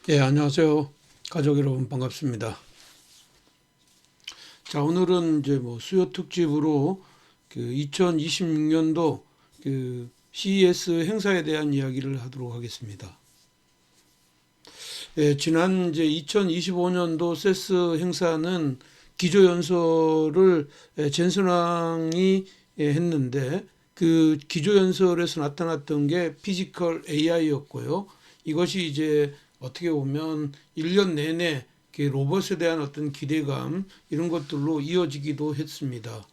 예, 안녕하세요. 가족 여러분 반갑습니다. 자, 오늘은 이제 뭐 수요 특집으로 그 2026년도 그 CES 행사에 대한 이야기를 하도록 하겠습니다. 예, 지난 이제 2025년도 세스 행사는 기조연설을 젠슨 왕이 했는데 그 기조연설에서 나타났던 게 피지컬 AI였고요. 이것이 이제 어떻게 보면 1년 내내 그 로봇에 대한 어떤 기대감 이런 것들로 이어지기도 했습니다.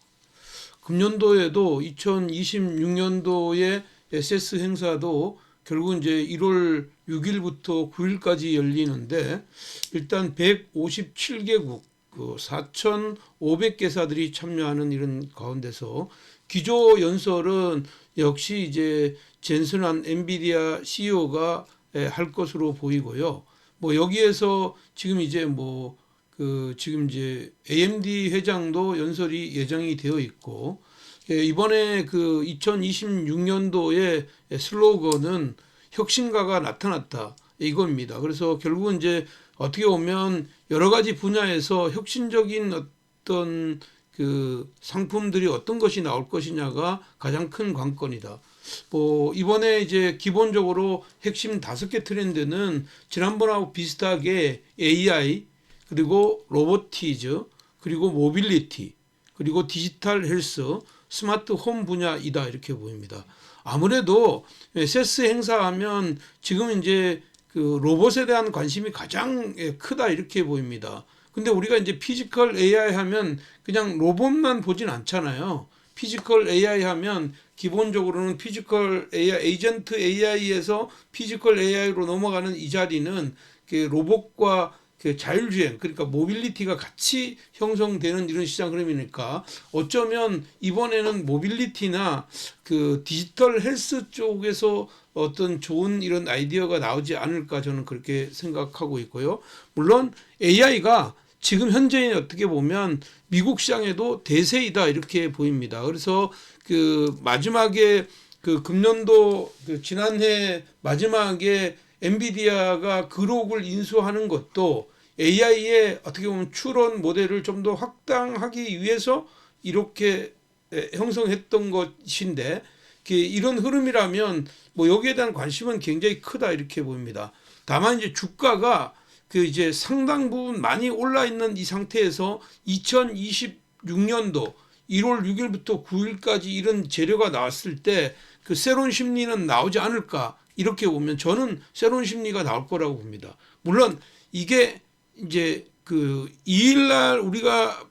금년도에도 2026년도에 세스 행사도 결국 이제 1월 6일부터 9일까지 열리는데 일단 157개국 그 4,500개사들이 참여하는 이런 가운데서 기조 연설은 역시 이제 젠슨한 엔비디아 CEO가 할 것으로 보이고요. 뭐 여기에서 지금 이제 뭐 그 지금 이제 AMD 회장도 연설이 예정이 되어 있고 이번에 그 2026년도의 슬로건은 혁신가가 나타났다 이겁니다. 그래서 결국은 이제 어떻게 보면 여러 가지 분야에서 혁신적인 어떤 그 상품들이 어떤 것이 나올 것이냐가 가장 큰 관건이다. 뭐 이번에 이제 기본적으로 핵심 5개 트렌드는 지난번하고 비슷하게 AI 그리고 로보티즈 그리고 모빌리티 그리고 디지털 헬스 스마트 홈 분야이다 이렇게 보입니다. 아무래도 세스 행사하면 지금 이제 그 로봇에 대한 관심이 가장 크다 이렇게 보입니다. 근데 우리가 이제 피지컬 AI 하면 그냥 로봇만 보진 않잖아요. 피지컬 AI 하면 기본적으로는 피지컬 AI 에이전트 AI에서 피지컬 AI로 넘어가는 이 자리는 그 로봇과 그 자율주행 그러니까 모빌리티가 같이 형성되는 이런 시장 흐름이니까 어쩌면 이번에는 모빌리티나 그 디지털 헬스 쪽에서 어떤 좋은 이런 아이디어가 나오지 않을까 저는 그렇게 생각하고 있고요. 물론 AI가 지금 현재는 어떻게 보면 미국 시장에도 대세이다 이렇게 보입니다. 그래서 그 마지막에 그 금년도 그 지난해 마지막에 엔비디아가 그록을 인수하는 것도 AI의 어떻게 보면 추론 모델을 좀 더 확장하기 위해서 이렇게 형성했던 것인데 이런 흐름이라면 뭐 여기에 대한 관심은 굉장히 크다 이렇게 보입니다. 다만 이제 주가가 그 이제 상당 부분 많이 올라 있는 이 상태에서 2026년도 1월 6일부터 9일까지 이런 재료가 나왔을 때 그 새로운 심리는 나오지 않을까 이렇게 보면 저는 새로운 심리가 나올 거라고 봅니다. 물론 이게 이제 그 2일날 우리가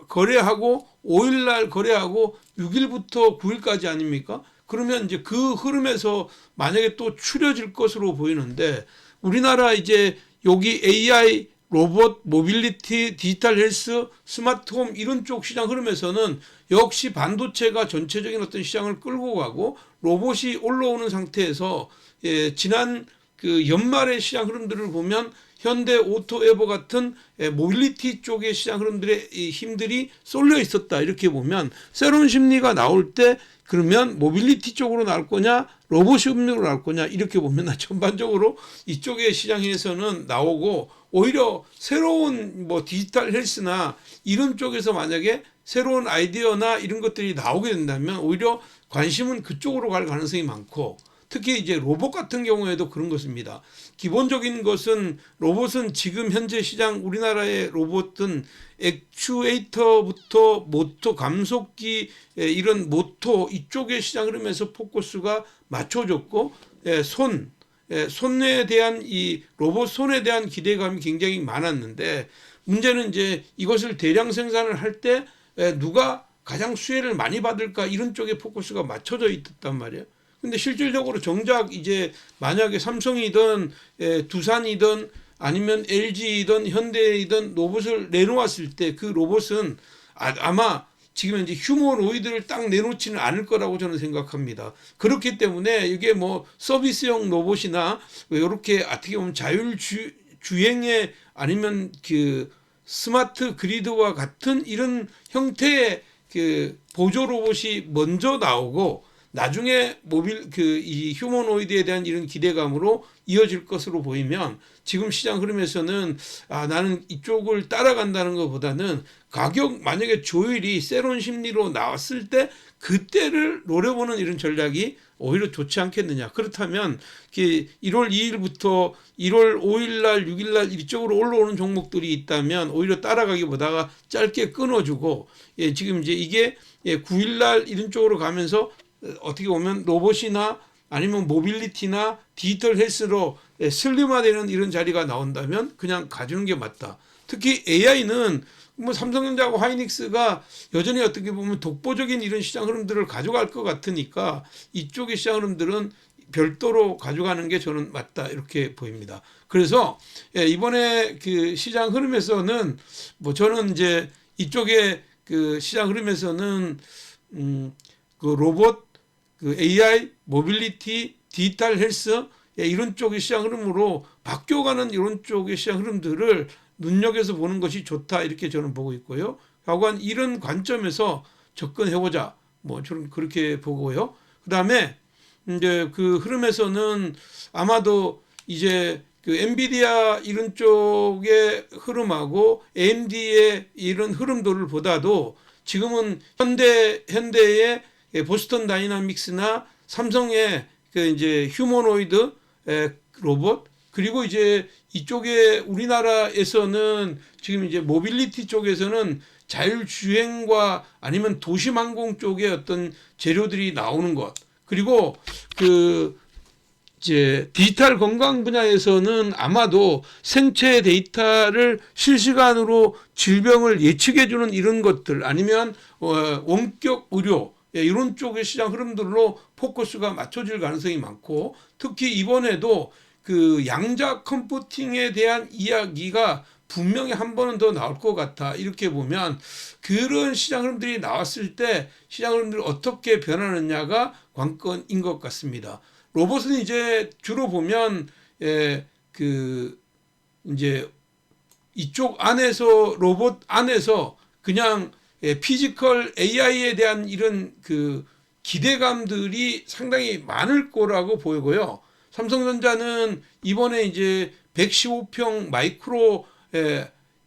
거래하고 5일날 거래하고 6일부터 9일까지 아닙니까? 그러면 이제 그 흐름에서 만약에 또 추려질 것으로 보이는데 우리나라 이제 여기 AI, 로봇, 모빌리티, 디지털 헬스, 스마트홈 이런 쪽 시장 흐름에서는 역시 반도체가 전체적인 어떤 시장을 끌고 가고 로봇이 올라오는 상태에서 지난 그 연말의 시장 흐름들을 보면 현대 오토에버 같은 모빌리티 쪽의 시장 흐름들의 힘들이 쏠려 있었다 이렇게 보면 새로운 심리가 나올 때 그러면 모빌리티 쪽으로 나올 거냐 로봇 협력으로 나올 거냐 이렇게 보면 전반적으로 이쪽의 시장에서는 나오고 오히려 새로운 뭐 디지털 헬스나 이런 쪽에서 만약에 새로운 아이디어나 이런 것들이 나오게 된다면 오히려 관심은 그쪽으로 갈 가능성이 많고 특히 이제 로봇 같은 경우에도 그런 것입니다. 기본적인 것은 로봇은 지금 현재 시장 우리나라의 로봇은 액추에이터부터 모터 감속기 이런 모터 이쪽의 시장 흐름에서 포커스가 맞춰졌고 손에 대한 이 로봇 손에 대한 기대감이 굉장히 많았는데 문제는 이제 이것을 대량 생산을 할 때 누가 가장 수혜를 많이 받을까 이런 쪽에 포커스가 맞춰져 있단 말이에요. 근데 실질적으로 정작 이제 만약에 삼성이든 두산이든 아니면 LG이든 현대이든 로봇을 내놓았을 때 그 로봇은 아마 지금 이제 휴머노이드를 딱 내놓지는 않을 거라고 저는 생각합니다. 그렇기 때문에 이게 뭐 서비스용 로봇이나 이렇게 어떻게 보면 자율주행에 아니면 그 스마트 그리드와 같은 이런 형태의 그 보조 로봇이 먼저 나오고 나중에 이 휴머노이드에 대한 이런 기대감으로 이어질 것으로 보이면 지금 시장 흐름에서는 나는 이쪽을 따라간다는 것보다는 가격 만약에 조율이 세론 심리로 나왔을 때 그때를 노려보는 이런 전략이 오히려 좋지 않겠느냐. 그렇다면 1월 2일부터 1월 5일 날 6일 날 이쪽으로 올라오는 종목들이 있다면 오히려 따라가기보다가 짧게 끊어주고, 지금 이제 이게 9일 날 이런 쪽으로 가면서 어떻게 보면 로봇이나 아니면 모빌리티나 디지털 헬스로 슬림화되는 이런 자리가 나온다면 그냥 가주는 게 맞다. 특히 AI는 뭐 삼성전자하고 하이닉스가 여전히 어떻게 보면 독보적인 이런 시장 흐름들을 가져갈 것 같으니까 이쪽의 시장 흐름들은 별도로 가져가는 게 저는 맞다 이렇게 보입니다. 그래서 이번에 그 시장 흐름에서는 뭐 저는 이제 이쪽에 그 시장 흐름에서는 그 로봇, 그 AI, 모빌리티, 디지털 헬스 이런 쪽의 시장 흐름으로 바뀌어가는 이런 쪽의 시장 흐름들을 눈여겨서 보는 것이 좋다 이렇게 저는 보고 있고요. 하여간 이런 관점에서 접근해보자 뭐 저는 그렇게 보고요. 그다음에 이제 그 흐름에서는 아마도 이제 그 엔비디아 이런 쪽의 흐름하고 AMD의 이런 흐름들을 보다도 지금은 현대의 보스턴 다이나믹스나 삼성의 그 이제 휴머노이드 로봇, 그리고 이제 이쪽에 우리나라에서는 지금 이제 모빌리티 쪽에서는 자율주행과 아니면 도심항공 쪽의 어떤 재료들이 나오는 것, 그리고 그 이제 디지털 건강 분야에서는 아마도 생체 데이터를 실시간으로 질병을 예측해주는 이런 것들, 아니면 원격 의료 이런 쪽의 시장 흐름들로 포커스가 맞춰질 가능성이 많고, 특히 이번에도 그 양자 컴퓨팅에 대한 이야기가 분명히 한 번은 더 나올 것 같아. 이렇게 보면 그런 시장 흐름들이 나왔을 때 시장 흐름들이 어떻게 변하느냐가 관건인 것 같습니다. 로봇은 이제 주로 보면 그 이제 이쪽 안에서 로봇 안에서 그냥 피지컬 AI에 대한 이런 그 기대감들이 상당히 많을 거라고 보이고요. 삼성전자는 이번에 이제 115평 마이크로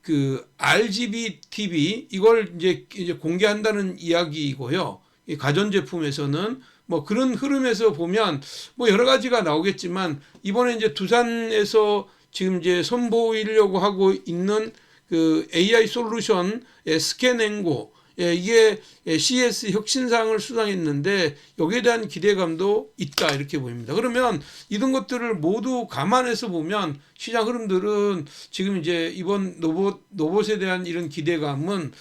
그 RGB TV 이걸 이제 공개한다는 이야기이고요. 이 가전제품에서는 뭐 그런 흐름에서 보면 뭐 여러 가지가 나오겠지만, 이번에 이제 두산에서 지금 이제 선보이려고 하고 있는 그 AI 솔루션 스캔앤고, 이게 CES 혁신상을 수상했는데 여기에 대한 기대감도 있다 이렇게 보입니다. 그러면 이런 것들을 모두 감안해서 보면 시장 흐름들은 지금 이제 이번 로봇에 대한 이런 기대감은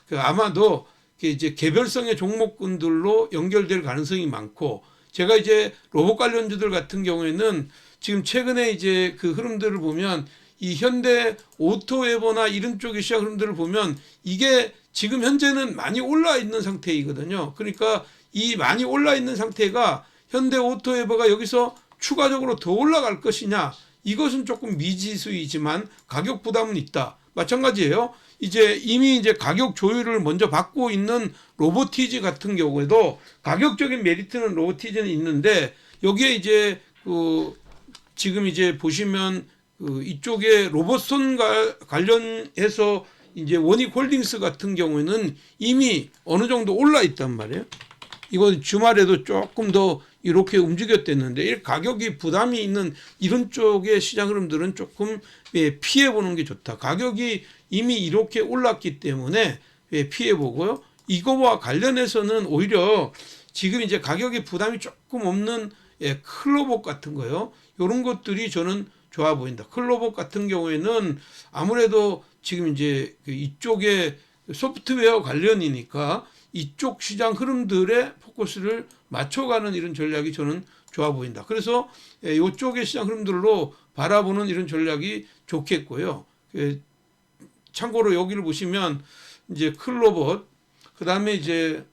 그 아마도 이제 개별성의 종목군들로 연결될 가능성이 많고, 제가 이제 로봇 관련주들 같은 경우에는 지금 최근에 이제 그 흐름들을 보면 이 현대 오토웨버나 이런 쪽의 시장 흐름들을 보면 이게 지금 현재는 많이 올라 있는 상태이거든요. 그러니까 이 많이 올라 있는 상태가 현대 오토웨버가 여기서 추가적으로 더 올라갈 것이냐, 이것은 조금 미지수이지만 가격 부담은 있다. 마찬가지예요. 이제 이미 이제 가격 조율을 먼저 받고 있는 로보티즈 같은 경우에도 가격적인 메리트는 로보티즈는 있는데, 여기에 이제 그 지금 이제 보시면 그 이쪽에 로봇손과 관련해서 이제 원익홀딩스 같은 경우에는 이미 어느 정도 올라 있단 말이에요. 이건 주말에도 조금 더 이렇게 움직였댔는데, 이 가격이 부담이 있는 이런 쪽의 시장 흐름들은 조금 피해 보는 게 좋다. 가격이 이미 이렇게 올랐기 때문에 피해 보고요. 이거와 관련해서는 오히려 지금 이제 가격이 부담이 조금 없는 클로봇 같은 거요. 이런 것들이 저는 좋아 보인다. 클로봇 같은 경우에는 아무래도 지금 이제 이쪽에 소프트웨어 관련이니까 이쪽 시장 흐름들의 포커스를 맞춰가는 이런 전략이 저는 좋아 보인다. 그래서 이쪽의 시장 흐름들로 바라보는 이런 전략이 좋겠고요. 참고로 여기를 보시면 이제 클로봇, 그 다음에 이제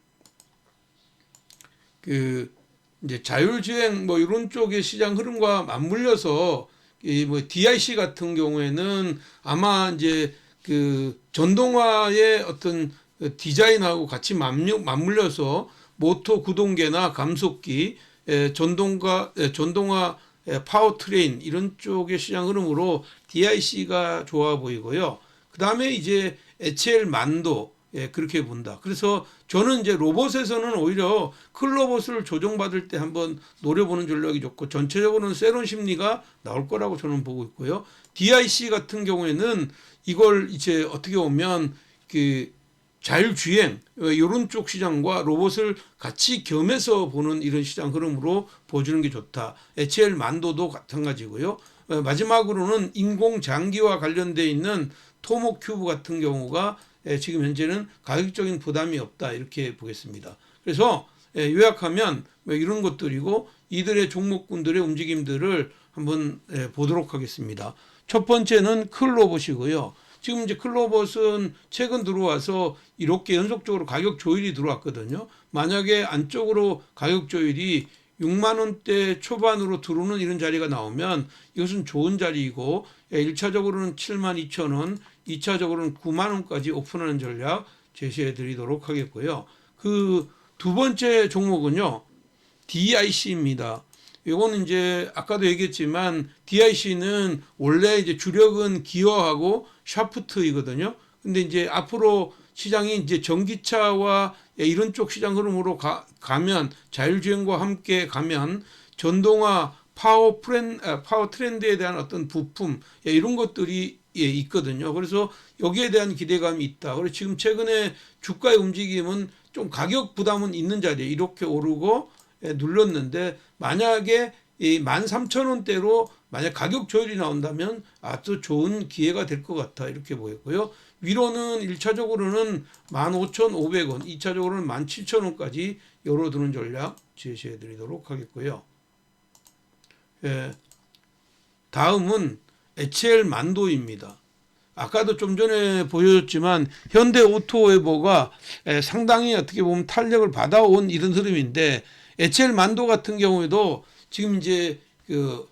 그 이제 자율주행 뭐 이런 쪽의 시장 흐름과 맞물려서 이 뭐 DIC 같은 경우에는 아마 이제 그 전동화의 어떤 디자인하고 같이 맞물려서 모터 구동계나 감속기, 전동화 파워트레인 이런 쪽의 시장 흐름으로 DIC가 좋아 보이고요. 그 다음에 이제 HL 만도 그렇게 본다. 그래서 저는 이제 로봇에서는 오히려 큰 로봇을 조정받을 때 한번 노려보는 전략이 좋고 전체적으로는 세론 심리가 나올 거라고 저는 보고 있고요. DIC 같은 경우에는 이걸 이제 어떻게 보면 그 자율주행 이런 쪽 시장과 로봇을 같이 겸해서 보는 이런 시장 흐름으로 보여주는 게 좋다. HL 만도도 마찬가지고요. 마지막으로는 인공장기와 관련되어 있는 토모큐브 같은 경우가 지금 현재는 가격적인 부담이 없다 이렇게 보겠습니다. 그래서 요약하면 이런 것들이고 이들의 종목군들의 움직임들을 한번 보도록 하겠습니다. 첫 번째는 클로봇이고요. 지금 이제 클로봇은 최근 들어와서 이렇게 연속적으로 가격 조일이 들어왔거든요. 만약에 안쪽으로 가격 조일이 6만 원대 초반으로 들어오는 이런 자리가 나오면 이것은 좋은 자리이고 1차적으로는 7만 2천 원, 2차적으로는 9만 원까지 오픈하는 전략 제시해 드리도록 하겠고요. 그 두 번째 종목은요. DIC입니다. 이거는 이제 아까도 얘기했지만 DIC는 원래 이제 주력은 기어하고 샤프트이거든요. 근데 이제 앞으로 시장이 이제 전기차와 이런 쪽 시장 흐름으로 가면 자율주행과 함께 가면 전동화 파워 트렌드에 대한 어떤 부품 이런 것들이 있거든요. 그래서 여기에 대한 기대감이 있다. 그래서 지금 최근에 주가의 움직임은 좀 가격 부담은 있는 자리에 이렇게 오르고 눌렀는데 만약에 이 13,000원대로 만약 가격 조율이 나온다면 아주 좋은 기회가 될 것 같아 이렇게 보였고요. 위로는 1차적으로는 15,500원, 2차적으로는 17,000원까지 열어두는 전략 제시해 드리도록 하겠고요. 다음은 HL 만도입니다. 아까도 좀 전에 보여줬지만 현대오토웨버가 상당히 어떻게 보면 탄력을 받아온 이런 흐름인데 HL 만도 같은 경우에도 지금 이제 그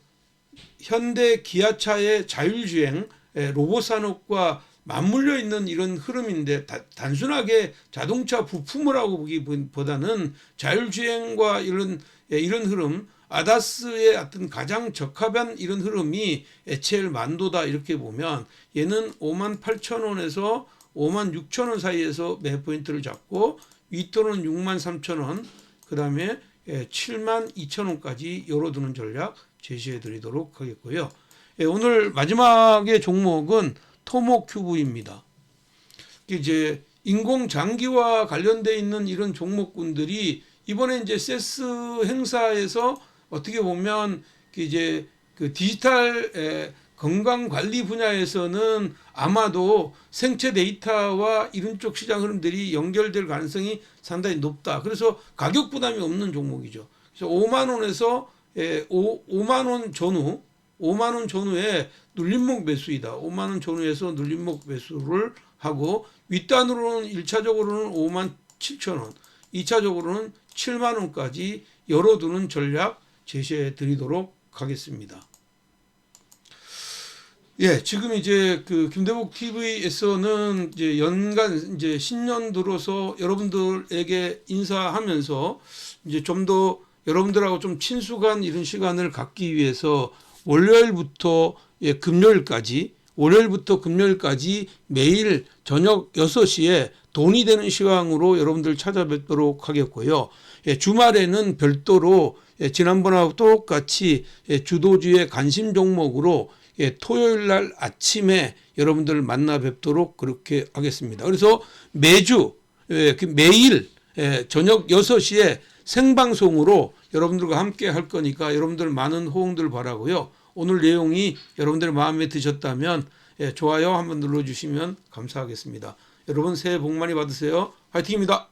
현대 기아차의 자율주행 로봇 산업과 맞물려 있는 이런 흐름인데 단순하게 자동차 부품을 하고 보기보다는 자율주행과 이런 흐름 아다스의 어떤 가장 적합한 이런 흐름이 HL 만도다 이렇게 보면 얘는 58,000원에서 56,000원 사이에서 매 포인트를 잡고 윗도는 63,000원 그 다음에 72,000원까지 열어두는 전략 제시해 드리도록 하겠고요. 오늘 마지막의 종목은 토모큐브입니다. 이제 인공장기와 관련되어 있는 이런 종목군들이 이번에 이제 세스 행사에서 어떻게 보면 이제 그 디지털 건강 관리 분야에서는 아마도 생체 데이터와 이런 쪽 시장 흐름들이 연결될 가능성이 상당히 높다. 그래서 가격 부담이 없는 종목이죠. 그래서 5만 원에서 5만 원 전후 5만 원 전후에 눌림목 매수이다. 5만 원 전후에서 눌림목 매수를 하고 윗단으로는 1차적으로는 5만 7천 원, 2차적으로는 7만 원까지 열어두는 전략 제시해 드리도록 하겠습니다. 지금 이제 그 김대복 TV에서는 이제 연간 이제 신년 들어서 여러분들에게 인사하면서 이제 좀 더 여러분들하고 좀 친숙한 이런 시간을 갖기 위해서 월요일부터 금요일까지 매일 저녁 6시에 돈이 되는 시간으로 여러분들 찾아뵙도록 하겠고요. 주말에는 별도로 지난번하고 똑같이 주도주의 관심 종목으로 토요일 날 아침에 여러분들 만나 뵙도록 그렇게 하겠습니다. 그래서 매주 매일 저녁 6시에 생방송으로 여러분들과 함께 할 거니까 여러분들 많은 호응들 바라고요. 오늘 내용이 여러분들 마음에 드셨다면 좋아요 한번 눌러주시면 감사하겠습니다. 여러분 새해 복 많이 받으세요. 화이팅입니다.